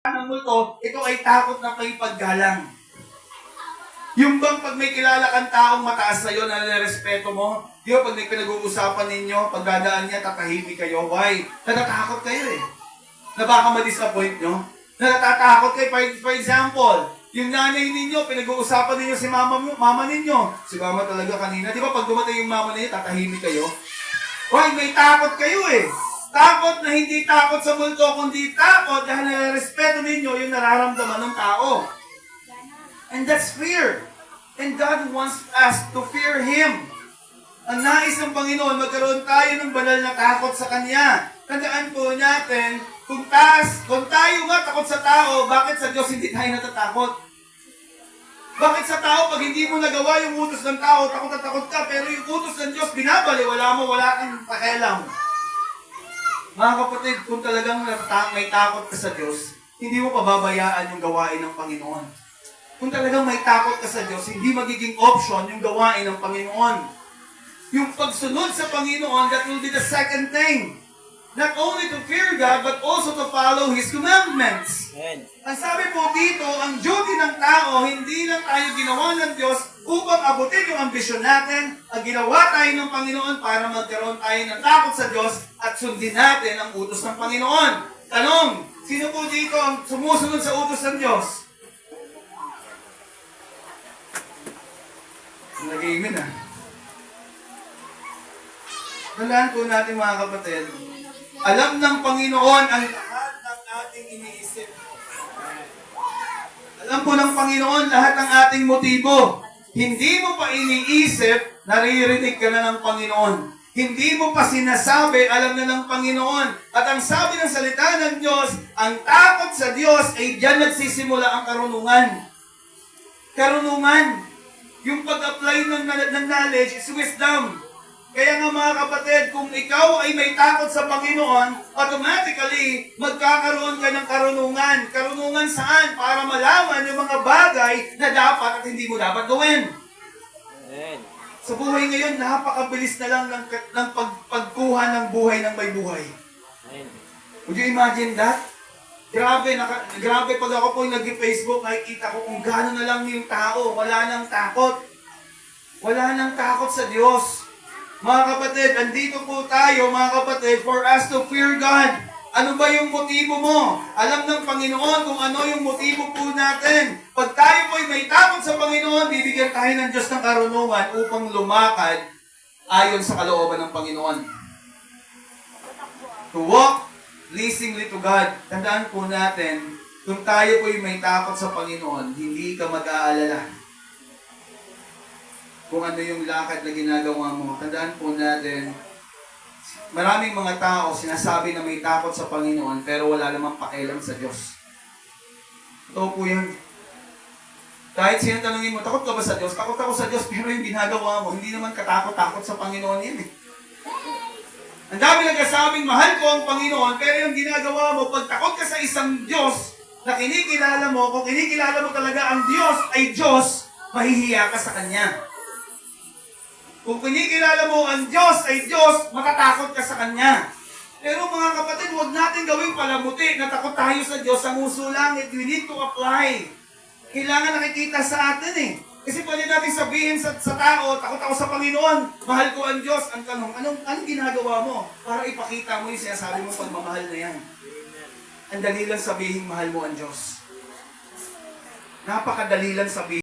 ng multo, ito ay takot na paggalang. Yung bang pag may kilala kang taong mataas sa'yo na nirespeto mo, di ba pag may pinag-uusapan ninyo, pagdadaan niya, tatahimik kayo. Why? Natatakot kayo eh. Na baka ma-disappoint nyo. Natatakot kayo. For example, yung nanay ninyo, pinag-uusapan ninyo si mama ninyo. Si mama talaga kanina. Di ba pag dumating yung mama ninyo, tatahimik kayo? Why? May takot kayo eh. Takot na hindi takot sa multo, kundi takot dahil nare-respeto ninyo yung nararamdaman ng tao. And that's fear. And God wants us to fear Him. Ang nais ng Panginoon, magkaroon tayo ng banal na takot sa Kanya. Tandaan po natin, kung tayo nga takot sa tao, bakit sa Diyos hindi tayo natatakot? Bakit sa tao, pag hindi mo nagawa yung utos ng tao, takot na takot ka, pero yung utos ng Diyos, binabaliwala mo, wala kang pakialam. Mga kapatid, kung talagang may takot ka sa Diyos, hindi mo pababayaan yung gawain ng Panginoon. Kung talagang may takot ka sa Diyos, hindi magiging option yung gawain ng Panginoon. Yung pagsunod sa Panginoon, that will be the second thing. Not only to fear God, but also to follow His commandments. Amen. Ang sabi po dito, ang duty ng tao, hindi lang tayo ginawa ng Diyos upang abutin yung ambisyon natin. Ang ginawa tayo ng Panginoon para magkaroon tayo ng takot sa Diyos at sundin natin ang utos ng Panginoon. Tanong, sino po dito ang sumusunod sa utos ng Diyos? Nag-iimin ah. Talaan po natin mga kapatid, alam ng Panginoon ang lahat ng ating iniisip. Alam po ng Panginoon lahat ng ating motibo. Hindi mo pa iniisip, naririnig ka na ng Panginoon. Hindi mo pa sinasabi, alam na ng Panginoon. At ang sabi ng salita ng Diyos, ang takot sa Diyos ay diyan nagsisimula ang karunungan. Karunungan. Yung pag-apply ng knowledge is wisdom. Kaya nga mga kapatid, kung ikaw ay may takot sa Panginoon, automatically, magkakaroon ka ng karunungan. Karunungan saan? Para malaman yung mga bagay na dapat at hindi mo dapat gawin. Amen. Sa buhay ngayon, napakabilis na lang ng pagkuha ng buhay ng may buhay. Amen. Would you imagine that? Grabe pag ako po nag-Facebook, nakikita ko kung gano'n na lang yung tao. Wala nang takot. Wala nang takot sa Diyos. Mga kapatid, andito po tayo, mga kapatid, for us to fear God. Ano ba yung motibo mo? Alam ng Panginoon kung ano yung motibo po natin. Pag tayo po may takot sa Panginoon, bibigyan tayo ng Diyos ng karunungan upang lumakad ayon sa kalooban ng Panginoon. To walk pleasingly to God. Tandaan po natin, kung tayo po may takot sa Panginoon, hindi ka mag-aalala kung ano yung lakad na ginagawa mo. Tandaan po natin, maraming mga tao sinasabi na may takot sa Panginoon, pero wala namang pakialam sa Diyos. Ito po yun. Kahit sino tanungin mo, takot ka ba sa Diyos? Takot ako sa Diyos, pero yung ginagawa mo, hindi naman katakot-takot sa Panginoon yan eh. Ang dami nagsasabing, mahal ko ang Panginoon, pero yung ginagawa mo, pag takot ka sa isang Diyos na kinikilala mo, kung kinikilala mo talaga ang Diyos ay Diyos, mahihiya ka sa Kanya. Kung kinikilala mo ang Diyos ay Diyos, matatakot ka sa Kanya. Pero mga kapatid, huwag natin gawing palamuti na takot tayo sa Diyos ang uso langit. We need to apply. Kailangan nakikita sa atin eh. Kasi pwede natin sabihin sa tao, takot ako sa Panginoon, mahal ko ang Diyos. Ang tanong, anong ginagawa mo para ipakita mo yung sinasabi mo pagmamahal na yan? Ang dali lang sabihin, mahal mo ang Diyos. Napakadali lang sabihin.